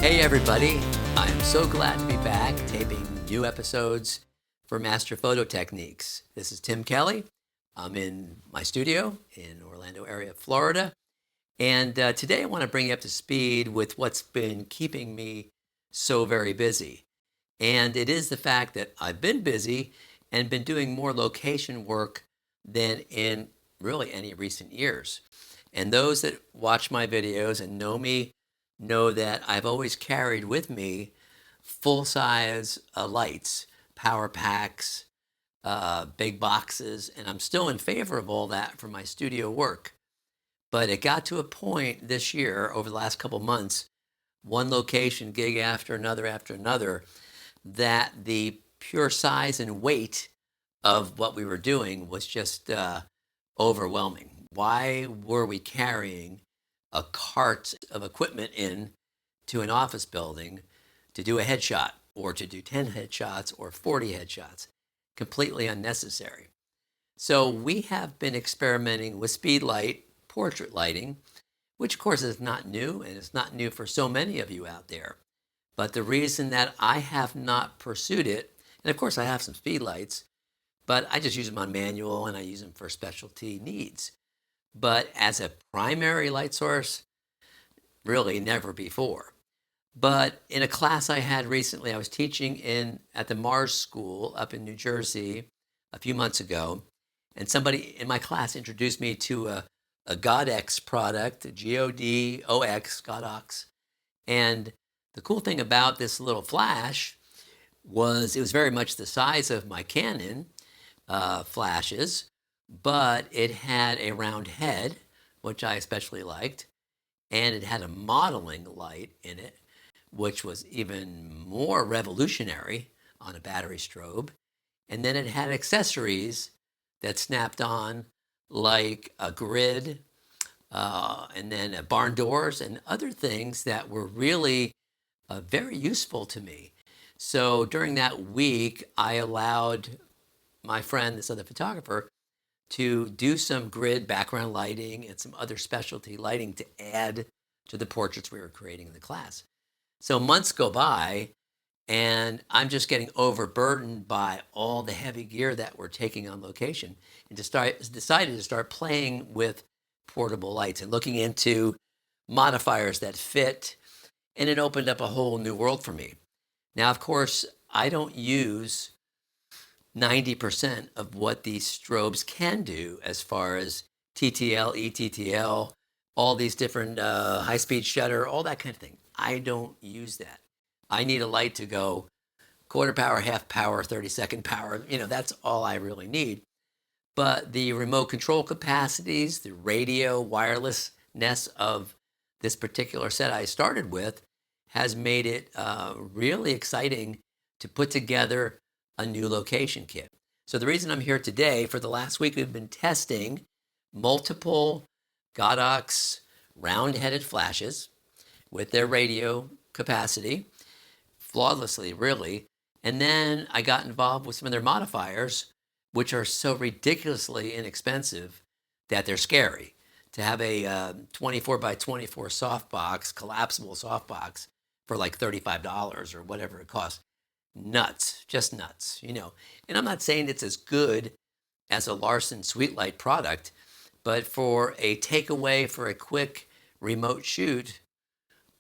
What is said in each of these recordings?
Hey everybody, I'm so glad to be back taping new episodes for Master Photo Techniques. This is Tim Kelly. I'm in my studio in Orlando area, Florida. And today I want to bring you up to speed with what's been keeping me so very busy. And it is the fact that I've been busy and been doing more location work than in really any recent years. And those that watch my videos and know me know that I've always carried with me full-size lights, power packs, big boxes, and I'm still in favor of all that for my studio work. But it got to a point this year, over the last couple months, one location gig after another, that the pure size and weight of what we were doing was just overwhelming. Why were we carrying a cart of equipment in to an office building to do a headshot or to do 10 headshots or 40 headshots? Completely unnecessary. So we have been experimenting with Speedlight portrait lighting, which of course is not new, and it's not new for so many of you out there. But the reason that I have not pursued it, and of course I have some Speedlights, but I just use them on manual and I use them for specialty needs. But as a primary light source, really never before. But in a class I had recently, I was teaching at the Mars School up in New Jersey a few months ago, and somebody in my class introduced me to a Godox product, a Godox, Godox. And the cool thing about this little flash was it was very much the size of my Canon flashes, but it had a round head, which I especially liked, and it had a modeling light in it, which was even more revolutionary on a battery strobe. And then it had accessories that snapped on, like a grid, and then barn doors and other things that were really very useful to me. So during that week, I allowed my friend, this other photographer, to do some grid background lighting and some other specialty lighting to add to the portraits we were creating in the class. So months go by, and I'm just getting overburdened by all the heavy gear that we're taking on location, and decided to start playing with portable lights and looking into modifiers that fit, and it opened up a whole new world for me. Now, of course, I don't use 90% of what these strobes can do as far as TTL, ETTL, all these different high-speed shutter, all that kind of thing. I don't use that. I need a light to go quarter power, half power, 30-second power. That's all I really need. But the remote control capacities, the radio wirelessness of this particular set I started with has made it really exciting to put together a new location kit. So the reason I'm here today, for the last week we've been testing multiple Godox round-headed flashes with their radio capacity, flawlessly really. And then I got involved with some of their modifiers, which are so ridiculously inexpensive that they're scary. To have a 24 by 24 softbox, collapsible softbox for like $35 or whatever it costs. Nuts, just nuts, And I'm not saying it's as good as a Larson Sweetlight product, but for a takeaway for a quick remote shoot,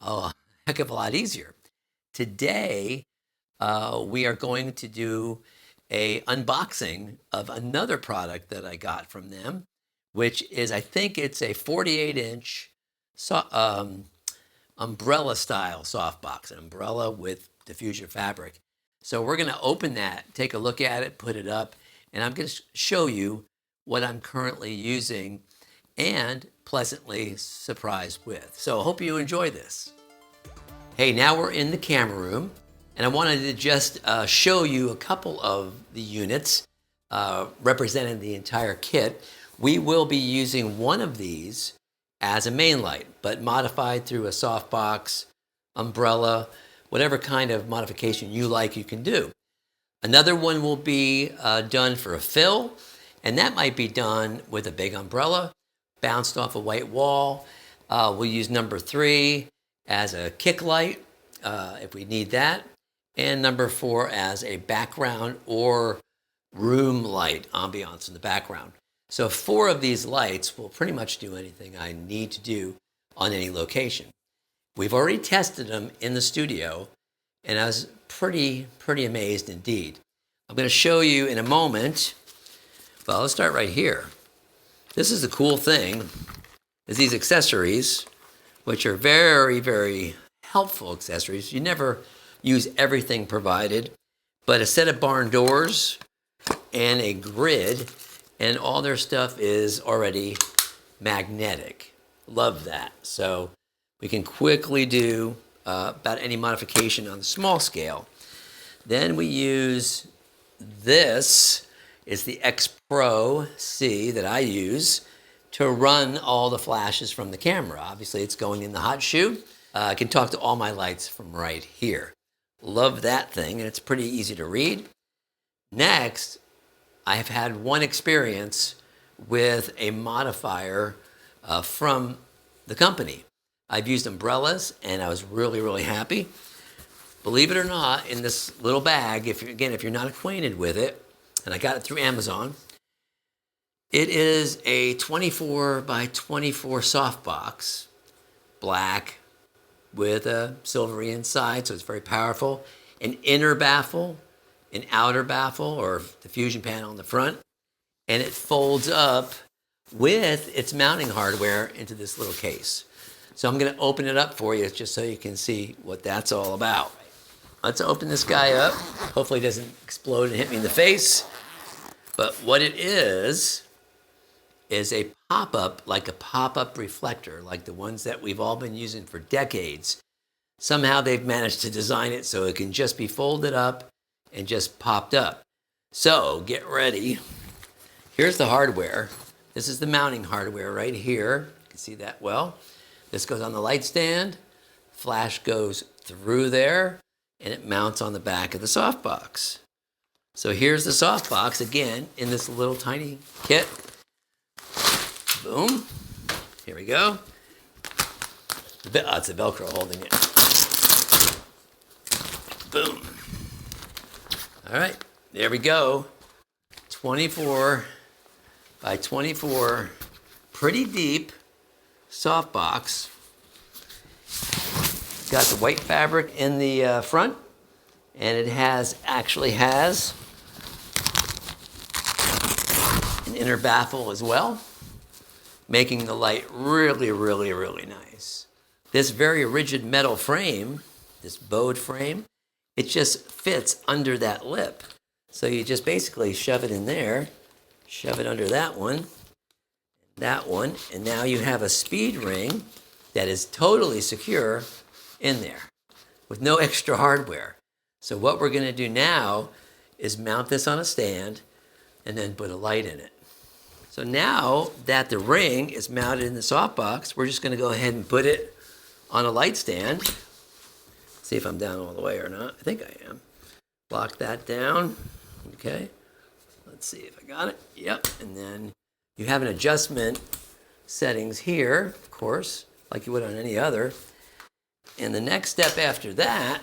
a heck of a lot easier. Today, we are going to do a unboxing of another product that I got from them, which is, I think it's a 48-inch umbrella style softbox, an umbrella with diffusion fabric. So we're going to open that, take a look at it, put it up, and I'm going to show you what I'm currently using and pleasantly surprised with. So I hope you enjoy this. Hey, now we're in the camera room, and I wanted to just show you a couple of the units representing the entire kit. We will be using one of these as a main light, but modified through a softbox, umbrella, whatever kind of modification you like, you can do. Another one will be done for a fill, and that might be done with a big umbrella, bounced off a white wall. We'll use number 3 as a kick light, if we need that. And number 4 as a background or room light, ambiance in the background. So 4 of these lights will pretty much do anything I need to do on any location. We've already tested them in the studio, and I was pretty amazed indeed. I'm going to show you in a moment. Well, let's start right here. This is the cool thing, is these accessories, which are very helpful accessories. You never use everything provided, but a set of barn doors and a grid, and all their stuff is already magnetic. Love that. So we can quickly do about any modification on the small scale. Then we use this. It's the X Pro C that I use to run all the flashes from the camera. Obviously, it's going in the hot shoe. I can talk to all my lights from right here. Love that thing, and it's pretty easy to read. Next, I've had one experience with a modifier from the company. I've used umbrellas, and I was really happy. Believe it or not, in this little bag, if you're not acquainted with it, and I got it through Amazon, it is a 24 by 24 softbox, black with a silvery inside, so it's very powerful. An inner baffle, an outer baffle, or diffusion panel on the front, and it folds up with its mounting hardware into this little case. So I'm going to open it up for you just so you can see what that's all about. Let's open this guy up. Hopefully it doesn't explode and hit me in the face. But what it is a pop-up, like a pop-up reflector, like the ones that we've all been using for decades. Somehow they've managed to design it so it can just be folded up and just popped up. So get ready. Here's the hardware. This is the mounting hardware right here. You can see that well. This goes on the light stand. Flash goes through there, and it mounts on the back of the softbox. So here's the softbox again in this little tiny kit. Boom. Here we go. It's a Velcro holding it. Boom. All right, there we go. 24 by 24, pretty deep softbox. It's got the white fabric in the front, and it actually has an inner baffle as well, making the light really nice. This very rigid metal frame, this bowed frame, it just fits under that lip. So you just basically shove it in there, shove it under that one, and now you have a speed ring that is totally secure in there with no extra hardware. So what we're going to do now is mount this on a stand and then put a light in it. So now that the ring is mounted in the softbox, we're just going to go ahead and put it on a light stand. See if I'm down all the way or not. I think I am. Lock that down. Okay. Let's see if I got it. Yep. And then you have an adjustment settings here, of course, like you would on any other. And the next step after that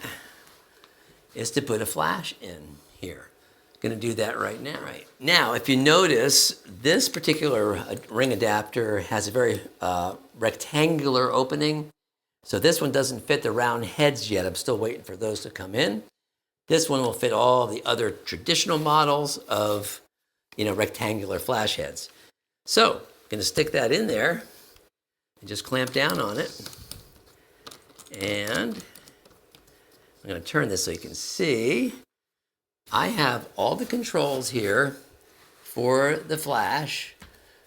is to put a flash in here. Going to do that right now. Right now, if you notice, this particular ring adapter has a very rectangular opening. So this one doesn't fit the round heads yet. I'm still waiting for those to come in. This one will fit all the other traditional models of, rectangular flash heads. So I'm going to stick that in there and just clamp down on it. And I'm going to turn this so you can see. I have all the controls here for the flash,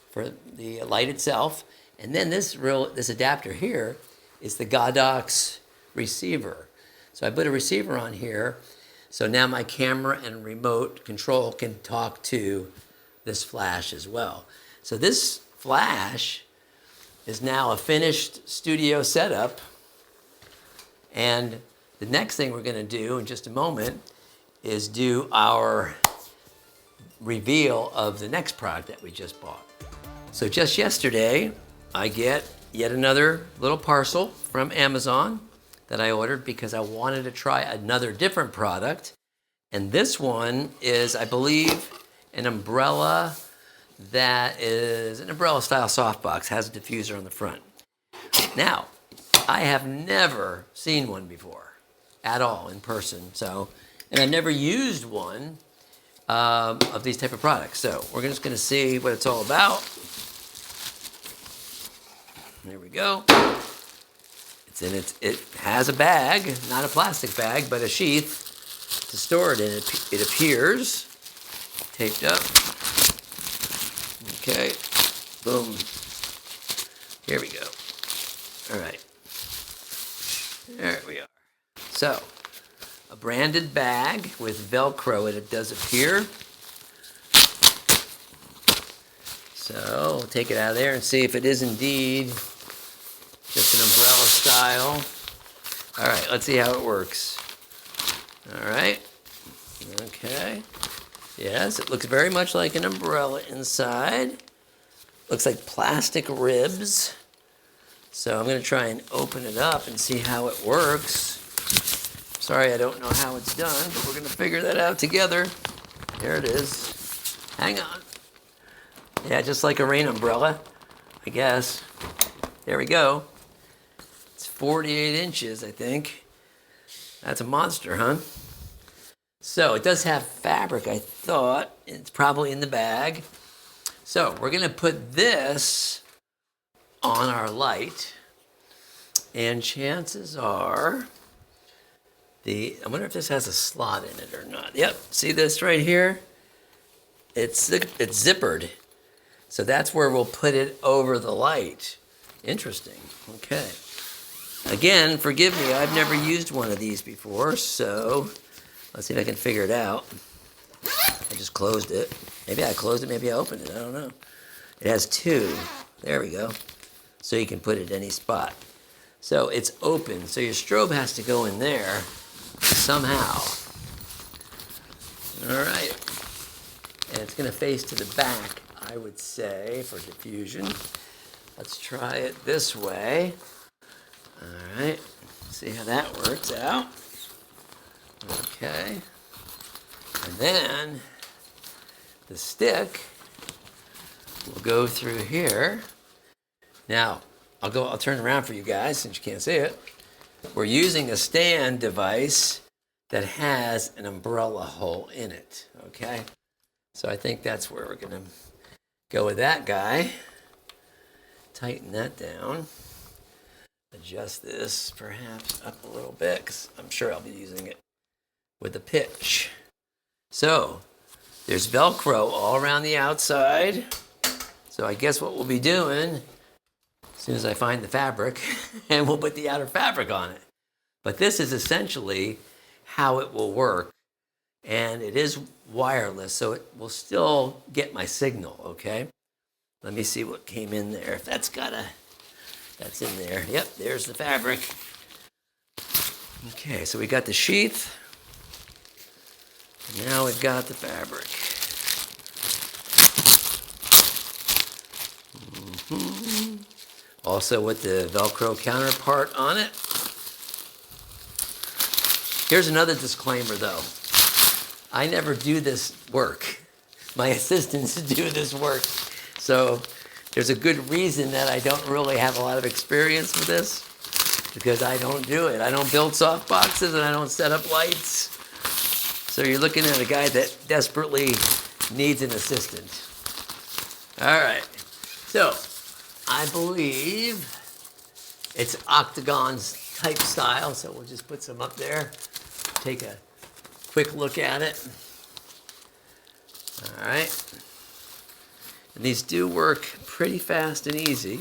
for the light itself, and then this adapter here is the Godox receiver. So I put a receiver on here, so now my camera and remote control can talk to this flash as well. So this flash is now a finished studio setup, and the next thing we're going to do in just a moment is do our reveal of the next product that we just bought. So just yesterday, I get yet another little parcel from Amazon that I ordered because I wanted to try another different product. And this one is, I believe, an umbrella that is an umbrella style softbox, has a diffuser on the front. Now, I have never seen one before at all in person. So, and I've never used one of these type of products. So we're just going to see what it's all about. There we go. It has a bag, not a plastic bag, but a sheath to store it in. It appears taped up. Okay, boom. Here we go. All right. There we are. So, a branded bag with Velcro, and it does appear. So, we'll take it out of there and see if it is indeed just an umbrella style. All right, let's see how it works. All right. Okay. Yes, it looks very much like an umbrella inside. Looks like plastic ribs. So I'm going to try and open it up and see how it works. Sorry, I don't know how it's done, but we're going to figure that out together. There it is. Hang on. Yeah, just like a rain umbrella, I guess. There we go. It's 48 inches, I think. That's a monster, huh? So it does have fabric, I thought. It's probably in the bag. So we're going to put this on our light. And chances are, I wonder if this has a slot in it or not. Yep, see this right here? It's zippered. So that's where we'll put it over the light. Interesting. Okay. Again, forgive me, I've never used one of these before, so let's see if I can figure it out. I just closed it. Maybe I closed it, maybe I opened it, I don't know. It has two. There we go. So you can put it any spot. So it's open, so your strobe has to go in there somehow. All right. And it's going to face to the back, I would say, for diffusion. Let's try it this way. All right. See how that works out. Okay. And then the stick will go through here. Now, I'll turn around for you guys since you can't see it. We're using a stand device that has an umbrella hole in it, okay? So I think that's where we're gonna go with that guy. Tighten that down. Adjust this perhaps up a little bit, because I'm sure I'll be using it with a pitch. So, there's Velcro all around the outside. So I guess what we'll be doing, as soon as I find the fabric, and we'll put the outer fabric on it. But this is essentially how it will work. And it is wireless, so it will still get my signal, okay? Let me see what came in there. If that's in there. Yep, there's the fabric. Okay, so we got the sheath. And now we've got the fabric. Also with the Velcro counterpart on it. Here's another disclaimer though. I never do this work. My assistants do this work. So there's a good reason that I don't really have a lot of experience with this, because I don't do it. I don't build soft boxes and I don't set up lights. So you're looking at a guy that desperately needs an assistant. All right. So I believe it's Octagon's type style. So we'll just put some up there. Take a quick look at it. All right. And these do work pretty fast and easy,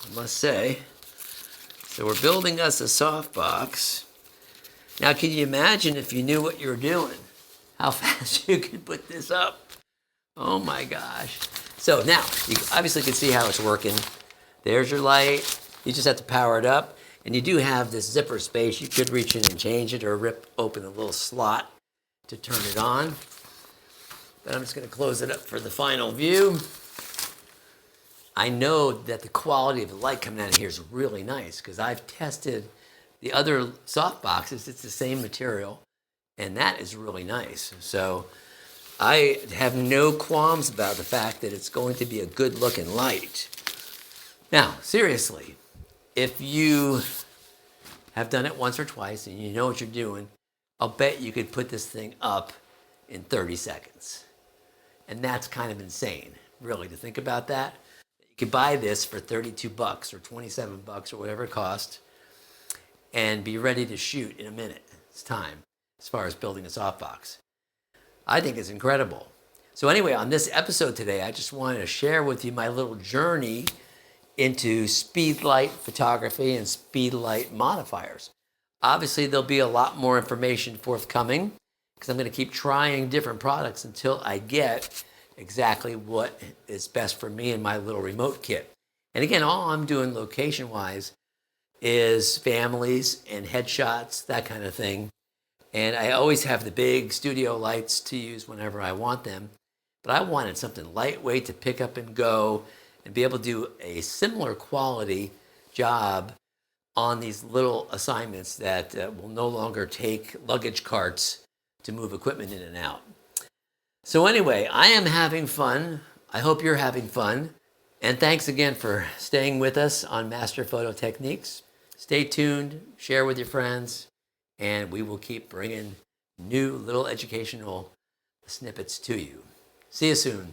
I must say. So we're building us a softbox. Now, can you imagine if you knew what you were doing, how fast you could put this up? Oh my gosh. So now, you obviously can see how it's working. There's your light. You just have to power it up. And you do have this zipper space. You could reach in and change it or rip open a little slot to turn it on. But I'm just going to close it up for the final view. I know that the quality of the light coming out of here is really nice because I've tested the other softboxes, it's the same material, and that is really nice. So I have no qualms about the fact that it's going to be a good looking light. Now, seriously, if you have done it once or twice and you know what you're doing, I'll bet you could put this thing up in 30 seconds. And that's kind of insane, really, to think about that. You could buy this for 32 bucks or 27 bucks or whatever it costs and be ready to shoot in a minute. It's time as far as building a softbox. I think it's incredible. So anyway, on this episode today, I just wanted to share with you my little journey into Speedlight photography and Speedlight modifiers. Obviously, there'll be a lot more information forthcoming because I'm going to keep trying different products until I get exactly what is best for me in my little remote kit. And again, all I'm doing location-wise is families and headshots, that kind of thing. And I always have the big studio lights to use whenever I want them. But I wanted something lightweight to pick up and go and be able to do a similar quality job on these little assignments that will no longer take luggage carts to move equipment in and out. So anyway, I am having fun. I hope you're having fun. And thanks again for staying with us on Master Photo Techniques. Stay tuned, share with your friends, and we will keep bringing new little educational snippets to you. See you soon.